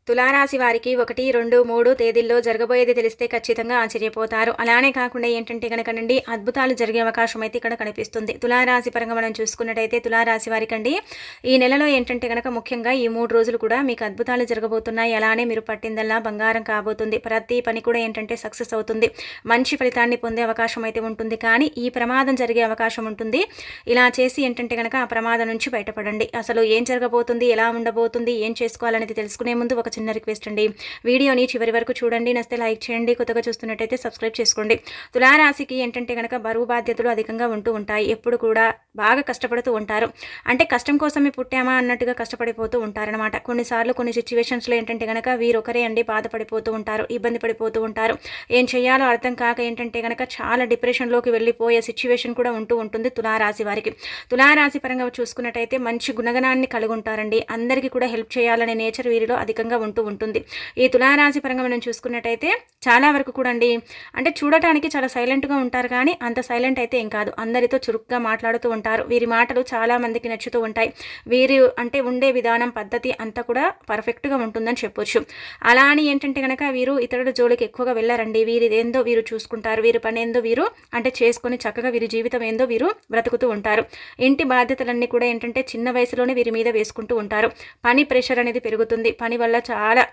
తులారాశి వారికి 1, 2, 3 తేదీల్లో జరగబోయేది తెలిస్తే ఖచ్చితంగా ఆశ్చర్యపోతారు. అలానే కాకుండా ఏంటంటే గనకనండి అద్భుతాలు జరిగే అవకాశం అయితే ఇక్కడ కనిపిస్తుంది. తులారాశి పరంగా మనం చూసుకున్నట్టయితే తులారాశి వారికండి ఈ నెలలో ఏంటంటే గనక ముఖ్యంగా ఈ 3 రోజులు కూడా మీకు అద్భుతాలు జరగబోతున్నాయి. అలానే మీరు పట్టిందల్లా బంగారం కాబోతుంది. ప్రతి పని కూడా ఏంటంటే సక్సెస్ అవుతుంది. మంచి ఫలితాన్ని పొందే అవకాశం అయితే ఉంటుంది. కానీ ఈ ప్రమాదం జరిగే అవకాశం ఉంటుంది. ఇలా చేసి ఏంటంటే గనక ఆ ప్రమాదం నుంచి బయటపడండి. అసలు ఏం జరగబోతుంది, ఎలా ఉండబోతుంది, ఏం చేసుకోవాలనేది తెలుసుకునే ముందు ఒక చిన్న రిక్వెస్ట్ అండి. వీడియోని చివరి వరకు చూడండి. నచ్చితే లైక్ చేయండి. కొత్తగా చూస్తున్నట్టయితే సబ్స్క్రైబ్ చేసుకోండి. తులారాశికి ఏంటంటే కనుక బరువు బాధ్యతలు అధికంగా ఉంటూ ఉంటాయి. ఎప్పుడు కూడా బాగా కష్టపడుతూ ఉంటారు. అంటే కష్టం కోసమే పుట్టామా అన్నట్టుగా కష్టపడిపోతూ ఉంటారనమాట. కొన్నిసార్లు కొన్ని సిచ్యువేషన్స్లో ఏంటంటే కనుక వీరొకరే అండి బాధపడిపోతూ ఉంటారు, ఇబ్బంది పడిపోతూ ఉంటారు. ఏం చేయాలో అర్థం కాక ఏంటంటే కనుక చాలా డిప్రెషన్లోకి వెళ్ళిపోయే సిచ్యువేషన్ కూడా ఉంటూ ఉంటుంది తులారాశి వారికి. తులారాశి పరంగా చూసుకున్నట్టయితే మంచి గుణగణాన్ని కలిగి ఉంటారండి. అందరికీ కూడా హెల్ప్ చేయాలనే నేచర్ వీరిలో అధికంగా ఉంటూ ఉంటుంది. ఈ తులారాశి పరంగా మనం చూసుకున్నట్టయితే చాలా వరకు కూడా అండి అంటే చూడటానికి చాలా సైలెంట్గా ఉంటారు. కానీ అంత సైలెంట్ అయితే ఏం కాదు. అందరితో చురుగ్గా మాట్లాడుతూ ఉంటారు. వీరి మాటలు చాలా మందికి నచ్చుతూ ఉంటాయి. వీరి అంటే ఉండే విధానం, పద్ధతి అంతా కూడా పర్ఫెక్ట్గా ఉంటుందని చెప్పొచ్చు. అలా అని ఏంటంటే కనుక వీరు ఇతరుల జోలికి ఎక్కువగా వెళ్ళారండి. వీరిది ఏందో వీరు చూసుకుంటారు. వీరి పని ఏందో వీరు అంటే చేసుకొని చక్కగా వీరి జీవితం ఏందో వీరు బ్రతుకుతూ ఉంటారు. ఇంటి బాధ్యతలన్నీ కూడా ఏంటంటే చిన్న వయసులోనే వీరి మీద వేసుకుంటూ ఉంటారు. పని ప్రెషర్ అనేది పెరుగుతుంది. పని వల్ల చాలా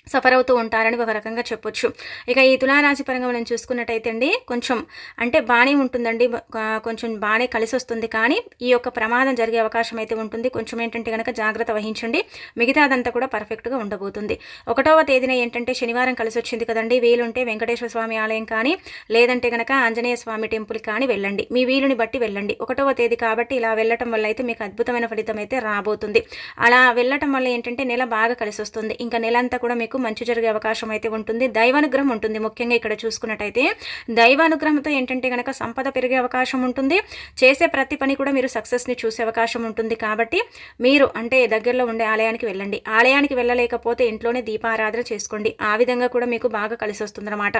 సఫర్ అవుతూ ఉంటారని ఒక రకంగా చెప్పొచ్చు. ఇక ఈ తులారాశి పరంగా మనం చూసుకున్నట్టయితే అండి కొంచెం అంటే బాగానే ఉంటుందండి. కొంచెం బాగానే కలిసి వస్తుంది. కానీ ఈ యొక్క ప్రమాదం జరిగే అవకాశం అయితే ఉంటుంది. కొంచెం ఏంటంటే కనుక జాగ్రత్త వహించండి. మిగతాదంతా కూడా పర్ఫెక్ట్గా ఉండబోతుంది. 1వ తేదీన ఏంటంటే శనివారం కలిసి వచ్చింది కదండి. వీలుంటే వెంకటేశ్వర స్వామి ఆలయం కానీ లేదంటే కనుక ఆంజనేయ స్వామి టెంపుల్ కానీ వెళ్ళండి. మీ వీలుని బట్టి వెళ్ళండి. 1వ తేదీ కాబట్టి ఇలా వెళ్ళటం వల్ల అయితే మీకు అద్భుతమైన ఫలితం అయితే రాబోతుంది. అలా వెళ్ళటం వల్ల ఏంటంటే నెల బాగా కలిసి వస్తుంది. ఇంకా నెలంతా కూడా మీకు మంచి జరిగే అవకాశం అయితే ఉంటుంది. దైవానుగ్రహం ఉంటుంది. ముఖ్యంగా ఇక్కడ చూసుకున్నట్టయితే దైవానుగ్రహంతో ఏంటంటే కనుక సంపద పెరిగే అవకాశం ఉంటుంది. చేసే ప్రతి పని కూడా మీరు సక్సెస్ని చూసే అవకాశం ఉంటుంది. కాబట్టి మీరు అంటే దగ్గరలో ఉండే ఆలయానికి వెళ్ళండి. ఆలయానికి వెళ్ళలేకపోతే ఇంట్లోనే దీపారాధన చేసుకోండి. ఆ విధంగా కూడా మీకు బాగా కలిసి వస్తుందన్నమాట.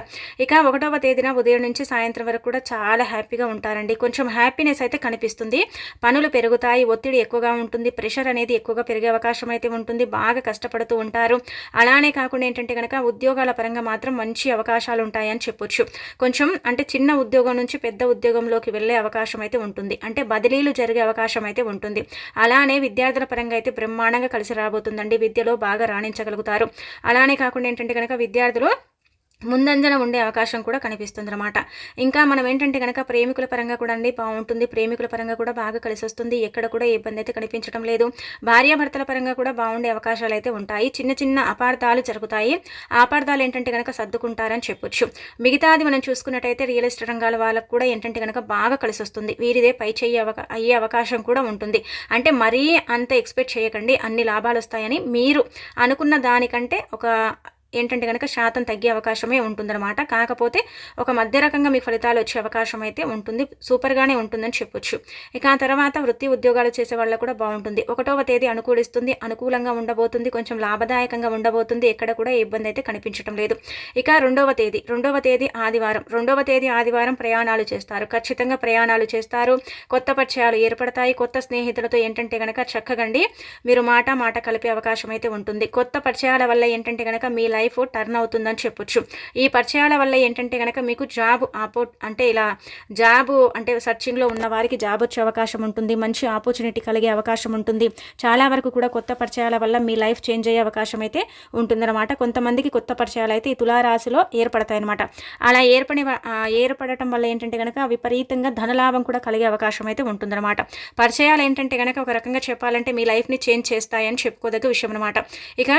ఇక 1వ తేదీన ఉదయం నుంచి సాయంత్రం వరకు కూడా చాలా హ్యాపీగా ఉంటారండి. కొంచెం హ్యాపీనెస్ అయితే కనిపిస్తుంది. పనులు పెరుగుతాయి. ఒత్తిడి ఎక్కువగా ఉంటుంది. ప్రెషర్ అనేది ఎక్కువగా పెరిగే అవకాశం అయితే ఉంటుంది. బాగా కష్టపడుతూ ఉంటారు. అలానే కాకుండా ఏంటంటే కనుక ఉద్యోగాల పరంగా మాత్రం మంచి అవకాశాలు ఉంటాయని చెప్పొచ్చు. కొంచెం అంటే చిన్న ఉద్యోగం నుంచి పెద్ద ఉద్యోగంలోకి వెళ్ళే అవకాశం అయితే ఉంటుంది. అంటే బదిలీలు జరిగే అవకాశం అయితే ఉంటుంది. అలానే విద్యార్థుల పరంగా అయితే బ్రహ్మాండంగా కలిసి రాబోతుందండి. విద్యలో బాగా రాణించగలుగుతారు. అలానే కాకుండా ఏంటంటే కనుక విద్యార్థులు ముందంజన ఉండే అవకాశం కూడా కనిపిస్తుంది అనమాట. ఇంకా మనం ఏంటంటే కనుక ప్రేమికుల పరంగా కూడా అండి బాగుంటుంది. ప్రేమికుల పరంగా కూడా బాగా కలిసి వస్తుంది. ఎక్కడ కూడా ఇబ్బంది అయితే కనిపించడం లేదు. భార్యాభర్తల పరంగా కూడా బాగుండే అవకాశాలు అయితే ఉంటాయి. చిన్న చిన్న అపార్థాలు జరుగుతాయి. ఆ అపార్థాలు ఏంటంటే కనుక సర్దుకుంటారని చెప్పొచ్చు. మిగతాది మనం చూసుకున్నట్టయితే రియల్ ఎస్టేట్ రంగాల వాళ్ళకు కూడా ఏంటంటే కనుక బాగా కలిసి వస్తుంది. వీరిదే పై చెయ్యి అయ్యే అవకాశం కూడా ఉంటుంది. అంటే మరీ అంత ఎక్స్పెక్ట్ చేయకండి అన్ని లాభాలు వస్తాయని. మీరు అనుకున్న దానికంటే ఒక ఏంటంటే కనుక శాతం తగ్గే అవకాశమే ఉంటుందన్నమాట. కాకపోతే ఒక మధ్య రకంగా మీకు ఫలితాలు వచ్చే అవకాశం అయితే ఉంటుంది. సూపర్గానే ఉంటుందని చెప్పొచ్చు. ఇక ఆ తర్వాత వృత్తి ఉద్యోగాలు చేసే వాళ్ళకు కూడా బాగుంటుంది. 1వ తేదీ అనుకూలిస్తుంది. అనుకూలంగా ఉండబోతుంది. కొంచెం లాభదాయకంగా ఉండబోతుంది. ఎక్కడ కూడా ఇబ్బంది అయితే కనిపించడం లేదు. ఇక 2వ తేదీ ఆదివారం. 2వ తేదీ ఆదివారం ప్రయాణాలు చేస్తారు. ఖచ్చితంగా ప్రయాణాలు చేస్తారు. కొత్త పరిచయాలు ఏర్పడతాయి. కొత్త స్నేహితులతో ఏంటంటే కనుక చక్కగండి మీరు మాట కలిపే అవకాశం అయితే ఉంటుంది. కొత్త పరిచయాల వల్ల ఏంటంటే కనుక మీ లైఫ్ టర్న్ అవుతుందని చెప్పొచ్చు. ఈ పరిచయాల వల్ల ఏంటంటే కనుక మీకు జాబ్ అంటే ఇలా జాబ్ అంటే సర్చింగ్లో ఉన్న వారికి జాబ్ వచ్చే అవకాశం ఉంటుంది. మంచి ఆపర్చునిటీ కలిగే అవకాశం ఉంటుంది. చాలా వరకు కూడా కొత్త పరిచయాల వల్ల మీ లైఫ్ చేంజ్ అయ్యే అవకాశం అయితే ఉంటుందన్నమాట. కొంతమందికి కొత్త పరిచయాలు అయితే ఈ తులారాశిలో ఏర్పడతాయి అనమాట. అలా ఏర్పడటం వల్ల ఏంటంటే కనుక విపరీతంగా ధనలాభం కూడా కలిగే అవకాశం అయితే ఉంటుందన్నమాట. పరిచయాలు ఏంటంటే కనుక ఒక రకంగా చెప్పాలంటే మీ లైఫ్ని చేంజ్ చేస్తాయని చెప్పుకోదగ్గ విషయం అనమాట. ఇక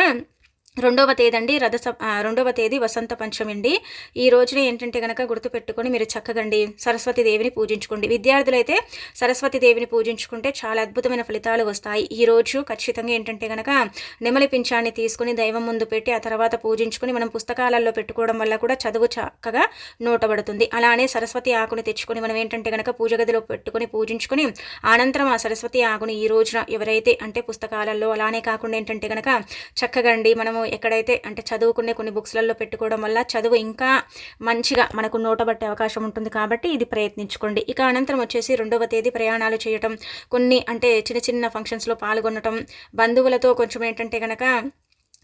2వ తేదీ అండి 2వ తేదీ వసంత పంచమి అండి. ఈ రోజున ఏంటంటే కనుక గుర్తుపెట్టుకొని మీరు చక్కగండి సరస్వతీదేవిని పూజించుకోండి. విద్యార్థులైతే సరస్వతీదేవిని పూజించుకుంటే చాలా అద్భుతమైన ఫలితాలు వస్తాయి. ఈ రోజు ఖచ్చితంగా ఏంటంటే కనుక నెమలి పింఛాన్ని తీసుకుని దైవం ముందు పెట్టి ఆ తర్వాత పూజించుకొని మనం పుస్తకాలలో పెట్టుకోవడం వల్ల కూడా చదువు చక్కగా నోటబడుతుంది. అలానే సరస్వతి ఆకుని తెచ్చుకొని మనం ఏంటంటే కనుక పూజ గదిలో పెట్టుకొని పూజించుకొని అనంతరం ఆ సరస్వతి ఆకుని ఈ రోజున ఎవరైతే అంటే పుస్తకాలలో అలానే కాకుండా ఏంటంటే కనుక చక్కగండి మనము ఎక్కడైతే అంటే చదువుకునే కొన్ని బుక్స్లలో పెట్టుకోవడం వల్ల చదువు ఇంకా మంచిగా మనకు నోటబట్టే అవకాశం ఉంటుంది. కాబట్టి ఇది ప్రయత్నించుకోండి. ఇక అనంతరం వచ్చేసి 2వ తేదీ ప్రయాణాలు చేయటం, కొన్ని అంటే చిన్న చిన్న ఫంక్షన్స్లో పాల్గొనటం, బంధువులతో కొంచెం ఏంటంటే కనుక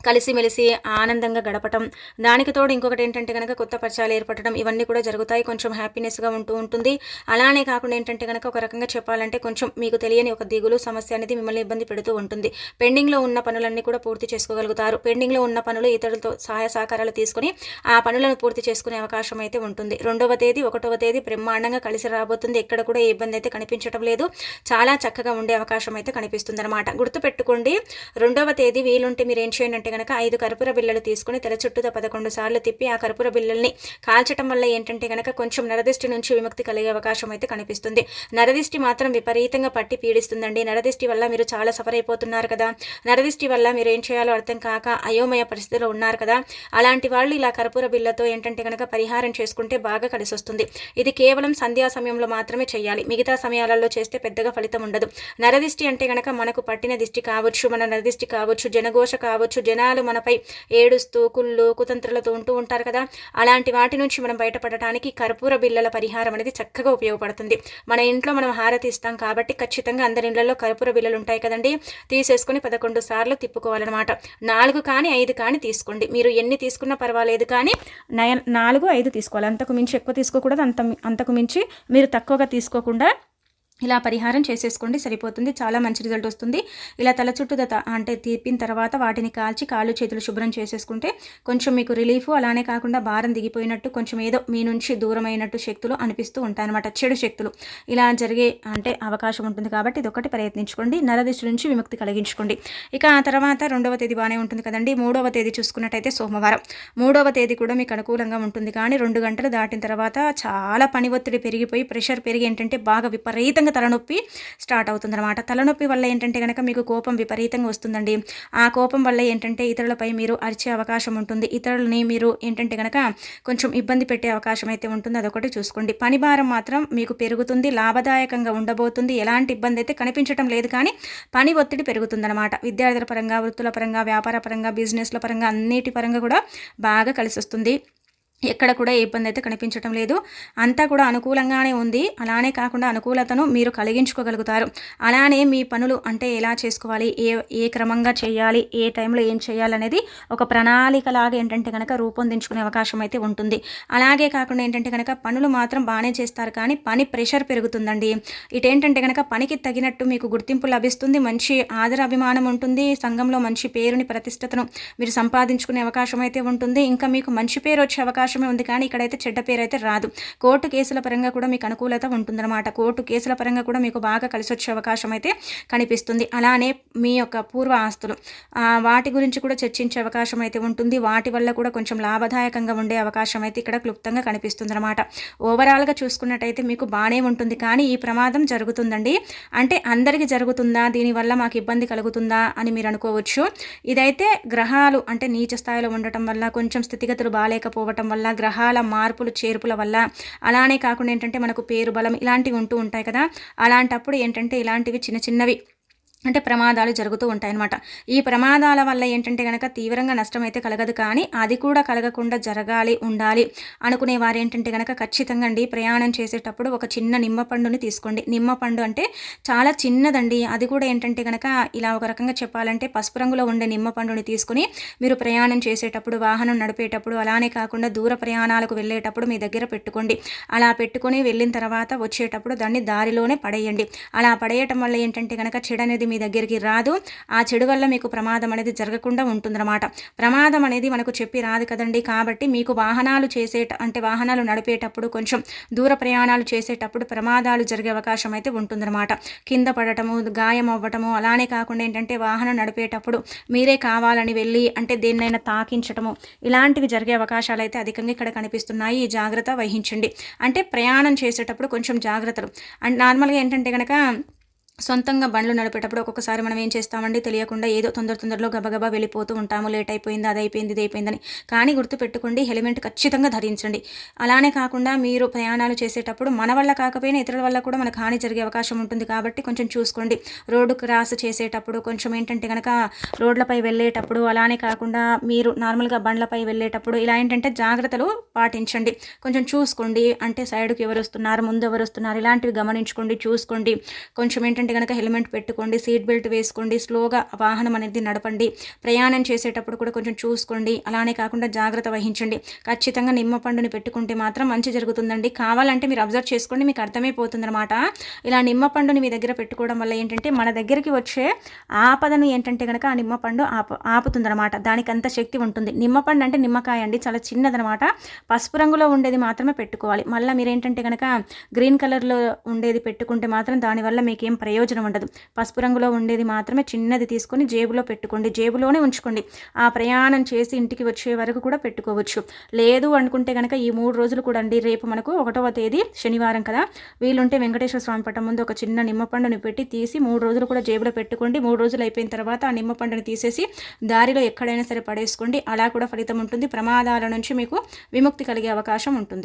కలిసిమెలిసి ఆనందంగా గడపటం, దానికి తోడు ఇంకొకటి ఏంటంటే కనుక కొత్త పరిచయాలు ఏర్పడటం, ఇవన్నీ కూడా జరుగుతాయి. కొంచెం హ్యాపీనెస్గా ఉంటుంది. అలానే కాకుండా ఏంటంటే కనుక ఒక రకంగా చెప్పాలంటే కొంచెం మీకు తెలియని ఒక దిగులు సమస్య అనేది మిమ్మల్ని ఇబ్బంది పెడుతూ ఉంటుంది. పెండింగ్లో ఉన్న పనులన్నీ కూడా పూర్తి చేసుకోగలుగుతారు. పెండింగ్లో ఉన్న పనులు ఇతరులతో సహాయ సహకారాలు తీసుకుని ఆ పనులను పూర్తి చేసుకునే అవకాశం అయితే ఉంటుంది. 2వ తేదీ 1వ తేదీ బ్రహ్మాండంగా కలిసి రాబోతుంది. ఎక్కడ కూడా ఏ ఇబ్బంది అయితే కనిపించడం లేదు. చాలా చక్కగా ఉండే అవకాశం అయితే కనిపిస్తుంది అనమాట. గుర్తుపెట్టుకోండి, 2వ తేదీ వీలుంటే మీరు ఏం చేయండి అంటే కనుక 5 కర్పూర బిళ్ళలు తీసుకుని తల చుట్టూతో 11 సార్లు తిప్పి ఆ కర్పూర బిళ్ళల్ని కాల్చడం వల్ల ఏంటంటే కనుక కొంచెం నరదిష్టి నుంచి విముక్తి కలిగే అవకాశం అయితే కనిపిస్తుంది. నరదిష్టి మాత్రం విపరీతంగా పట్టి పీడిస్తుందండి. నరదిష్టి వల్ల మీరు చాలా సఫర్ అయిపోతున్నారు కదా, నరదిష్టి వల్ల మీరు ఏం చేయాలో అర్థం కాక అయోమయ పరిస్థితిలో ఉన్నారు కదా, అలాంటి వాళ్ళు ఇలా కర్పూర బిళ్ళతో ఏంటంటే కనుక పరిహారం చేసుకుంటే బాగా కలిసి వస్తుంది. ఇది కేవలం సంధ్యా సమయంలో మాత్రమే చేయాలి. మిగతా సమయాలలో చేస్తే పెద్దగా ఫలితం ఉండదు. నరదిష్టి అంటే కనుక మనకు పట్టిన దిష్టి కావచ్చు, మన నరదిష్టి కావచ్చు, జనఘోష కావచ్చు, జనాలు మనపై ఏడుస్తూ కుళ్ళు కుతంత్రాలతో ఉంటూ ఉంటారు కదా, అలాంటి వాటి నుంచి మనం బయటపడటానికి కర్పూర బిళ్ళల పరిహారం అనేది చక్కగా ఉపయోగపడుతుంది. మన ఇంట్లో మనం హారతి ఇస్తాం కాబట్టి ఖచ్చితంగా అందరి ఇళ్లలో కర్పూర బిళ్ళలు ఉంటాయి కదండి, తీసేసుకుని 11 సార్లు తిప్పుకోవాలన్నమాట. 4 కానీ 5 కానీ తీసుకోండి. మీరు ఎన్ని తీసుకున్నా పర్వాలేదు, కానీ 4, 5 తీసుకోవాలి. అంతకు మించి ఎక్కువ తీసుకోకూడదు, అంతకు మించి మీరు తక్కువగా తీసుకోకుండా ఇలా పరిహారం చేసేసుకోండి, సరిపోతుంది. చాలా మంచి రిజల్ట్ వస్తుంది. ఇలా తల చుట్టూ అంటే తీపిన తర్వాత వాటిని కాల్చి కాళ్ళు చేతులు శుభ్రం చేసేసుకుంటే కొంచెం మీకు రిలీఫ్, అలానే కాకుండా భారం దిగిపోయినట్టు, కొంచెం ఏదో మీ నుంచి దూరమైనట్టు శక్తులు అనిపిస్తూ ఉంటాయన్నమాట. చెడు శక్తులు ఇలా జరిగే అంటే అవకాశం ఉంటుంది. కాబట్టి ఇది ఒకటి ప్రయత్నించుకోండి. నరదిష్టి నుంచి విముక్తి కలిగించుకోండి. ఇక ఆ తర్వాత 2వ తేదీ బాగానే ఉంటుంది కదండి. 3వ తేదీ చూసుకున్నట్టయితే సోమవారం. 3వ తేదీ కూడా మీకు అనుకూలంగా ఉంటుంది. కానీ 2 గంటలు దాటిన తర్వాత చాలా పని ఒత్తిడి పెరిగిపోయి ప్రెషర్ పెరిగి ఏంటంటే బాగా విపరీతంగా తలనొప్పి స్టార్ట్ అవుతుందన్నమాట. తలనొప్పి వల్ల ఏంటంటే కనుక మీకు కోపం విపరీతంగా వస్తుందండి. ఆ కోపం వల్ల ఏంటంటే ఇతరులపై మీరు అరిచే అవకాశం ఉంటుంది. ఇతరులని మీరు ఏంటంటే కనుక కొంచెం ఇబ్బంది పెట్టే అవకాశం అయితే ఉంటుంది. అదొకటి చూసుకోండి. పని భారం మాత్రం మీకు పెరుగుతుంది, లాభదాయకంగా ఉండబోతుంది. ఎలాంటి ఇబ్బంది అయితే కనిపించడం లేదు, కానీ పని ఒత్తిడి పెరుగుతుందన్నమాట. విద్యార్థుల పరంగా, వృత్తుల పరంగా, వ్యాపార పరంగా, బిజినెస్ల పరంగా, అన్నిటి పరంగా కూడా బాగా కలిసి వస్తుంది. ఎక్కడ కూడా ఏ ఇబ్బంది అయితే కనిపించడం లేదు. అంతా కూడా అనుకూలంగానే ఉంది. అలానే కాకుండా అనుకూలతను మీరు కలిగించుకోగలుగుతారు. అలానే మీ పనులు అంటే ఎలా చేసుకోవాలి, ఏ క్రమంగా చేయాలి, ఏ టైంలో ఏం చేయాలనేది ఒక ప్రణాళికలాగా ఏంటంటే కనుక రూపొందించుకునే అవకాశం అయితే ఉంటుంది. అలాగే కాకుండా ఏంటంటే కనుక పనులు మాత్రం బాగానే చేస్తారు, కానీ పని ప్రెషర్ పెరుగుతుందండి. ఇటేంటంటే కనుక పనికి తగినట్టు మీకు గుర్తింపు లభిస్తుంది, మంచి ఆదర అభిమానం ఉంటుంది, సంఘంలో మంచి పేరుని ప్రతిష్టతను మీరు సంపాదించుకునే అవకాశం అయితే ఉంటుంది. ఇంకా మీకు మంచి పేరు వచ్చే అవకాశం ఉంది, కానీ ఇక్కడైతే చెడ్డ పేరు అయితే రాదు. కోర్టు కేసుల పరంగా కూడా మీకు అనుకూలత ఉంటుందన్నమాట. కోర్టు కేసుల పరంగా కూడా మీకు బాగా కలిసి వచ్చే అవకాశం అయితే కనిపిస్తుంది. అలానే మీ యొక్క పూర్వ ఆస్తులు వాటి గురించి కూడా చర్చించే అవకాశం అయితే ఉంటుంది. వాటి వల్ల కూడా కొంచెం లాభదాయకంగా ఉండే అవకాశం అయితే ఇక్కడ క్లుప్తంగా కనిపిస్తుంది అనమాట. ఓవరాల్గా చూసుకున్నట్టయితే మీకు బాగానే ఉంటుంది, కానీ ఈ ప్రమాదం జరుగుతుందండి. అంటే అందరికీ జరుగుతుందా, దీనివల్ల మాకు ఇబ్బంది కలుగుతుందా అని మీరు అనుకోవచ్చు. ఇదైతే గ్రహాలు అంటే నీచ స్థాయిలో ఉండటం వల్ల, కొంచెం స్థితిగతులు బాగాలేకపోవటం వల్ల, గ్రహాల మార్పులు చేర్పుల వల్ల, అలానే కాకుండా ఏంటంటే మనకు పేరు బలం ఇలాంటివి ఉంటూ ఉంటాయి కదా, అలాంటప్పుడు ఏంటంటే ఇలాంటివి చిన్న చిన్నవి అంటే ప్రమాదాలు జరుగుతూ ఉంటాయన్నమాట. ఈ ప్రమాదాల వల్ల ఏంటంటే కనుక తీవ్రంగా నష్టం అయితే కలగదు, కానీ అది కూడా కలగకుండా జరగాలి, ఉండాలి అనుకునే వారు ఏంటంటే కనుక ఖచ్చితంగా అండి ప్రయాణం చేసేటప్పుడు ఒక చిన్న నిమ్మపండుని తీసుకోండి. నిమ్మపండు అంటే చాలా చిన్నదండి. అది కూడా ఏంటంటే కనుక ఇలా ఒక రకంగా చెప్పాలంటే పసుపు రంగులో ఉండే నిమ్మపండుని తీసుకుని మీరు ప్రయాణం చేసేటప్పుడు, వాహనం నడిపేటప్పుడు, అలానే కాకుండా దూర ప్రయాణాలకు వెళ్ళేటప్పుడు మీ దగ్గర పెట్టుకోండి. అలా పెట్టుకొని వెళ్ళిన తర్వాత వచ్చేటప్పుడు దాన్ని దారిలోనే పడేయండి. అలా పడేయటం వల్ల ఏంటంటే కనుక చెడు అనేది మీ దగ్గరికి రాదు. ఆ చెడు వల్ల మీకు ప్రమాదం అనేది జరగకుండా ఉంటుందన్నమాట. ప్రమాదం అనేది మనకు చెప్పి రాదు కదండి. కాబట్టి మీకు వాహనాలు వాహనాలు నడిపేటప్పుడు, కొంచెం దూర ప్రయాణాలు చేసేటప్పుడు ప్రమాదాలు జరిగే అవకాశం అయితే ఉంటుందన్నమాట. కింద పడటము, గాయం అవ్వటము, అలానే కాకుండా ఏంటంటే వాహనం నడిపేటప్పుడు మీరే కావాలని వెళ్ళి అంటే దేన్నైనా తాకించటము, ఇలాంటివి జరిగే అవకాశాలు అయితే అధికంగా ఇక్కడ కనిపిస్తున్నాయి. ఈ జాగ్రత్త వహించండి. అంటే ప్రయాణం చేసేటప్పుడు కొంచెం జాగ్రత్తలు. అండ్ నార్మల్గా ఏంటంటే కనుక సొంతంగా బండ్లు నడిపేటప్పుడు ఒక్కొక్కసారి మనం ఏం చేస్తామండి, తెలియకుండా ఏదో తొందరలో గబగబా వెళ్ళిపోతూ ఉంటాము. లేట్ అయిపోయింది, అది అయిపోయింది, ఇది అయిపోయిందని. కానీ గుర్తుపెట్టుకోండి, హెల్మెట్ ఖచ్చితంగా ధరించండి. అలానే కాకుండా మీరు ప్రయాణాలు చేసేటప్పుడు మన వల్ల కాకపోయినా ఇతరుల వల్ల కూడా మనకు హాని జరిగే అవకాశం ఉంటుంది. కాబట్టి కొంచెం చూసుకోండి. రోడ్డు క్రాస్ చేసేటప్పుడు కొంచెం ఏంటంటే కనుక రోడ్లపై వెళ్ళేటప్పుడు, అలానే కాకుండా మీరు నార్మల్గా బండ్లపై వెళ్ళేటప్పుడు ఇలా ఏంటంటే జాగ్రత్తలు పాటించండి. కొంచెం చూసుకోండి. అంటే సైడ్కి ఎవరు వస్తున్నారు, ముందు ఎవరు వస్తున్నారు, ఇలాంటివి గమనించుకోండి, చూసుకోండి. కొంచెం ఏంటంటే కనుక హెల్మెట్ పెట్టుకోండి, సీట్ బెల్ట్ వేసుకోండి, స్లోగా వాహనం అనేది నడపండి, ప్రయాణం చేసేటప్పుడు కూడా కొంచెం చూసుకోండి. అలానే కాకుండా జాగ్రత్త వహించండి. ఖచ్చితంగా నిమ్మ పండుని పెట్టుకుంటే మాత్రం మంచి జరుగుతుందండి. కావాలంటే మీరు అబ్జర్వ్ చేసుకోండి, మీకు అర్థమైపోతుంది అనమాట. ఇలా నిమ్మ పండుని మీ దగ్గర పెట్టుకోవడం వల్ల ఏంటంటే మన దగ్గరికి వచ్చే ఆపదను ఏంటంటే కనుక ఆ నిమ్మ పండు ఆపుతుందనమాట. దానికి అంత శక్తి ఉంటుంది. నిమ్మపండు అంటే నిమ్మకాయ అండి, చాలా చిన్నదనమాట. పసుపు రంగులో ఉండేది మాత్రమే పెట్టుకోవాలి. మళ్ళీ మీరేంటంటే కనుక గ్రీన్ కలర్లో ఉండేది పెట్టుకుంటే మాత్రం దానివల్ల మీకేం ప్రయోజనం ఉండదు. పసుపు రంగులో ఉండేది మాత్రమే చిన్నది తీసుకొని జేబులో పెట్టుకోండి, జేబులోనే ఉంచుకోండి. ఆ ప్రయాణం చేసి ఇంటికి వచ్చే వరకు కూడా పెట్టుకోవచ్చు. లేదు అనుకుంటే కనుక ఈ 3 రోజులు కూడా అండి, రేపు మనకు 1వ తేదీ శనివారం కదా, వీలుంటే వెంకటేశ్వర స్వామి పట్టం ముందు ఒక చిన్న నిమ్మపండుని పెట్టి తీసి 3 రోజులు కూడా జేబులో పెట్టుకోండి. 3 రోజులు అయిపోయిన తర్వాత ఆ నిమ్మపండుని తీసేసి దారిలో ఎక్కడైనా సరే పడేసుకోండి. అలా కూడా ఫలితం ఉంటుంది. ప్రమాదాల నుంచి మీకు విముక్తి కలిగే అవకాశం ఉంటుంది.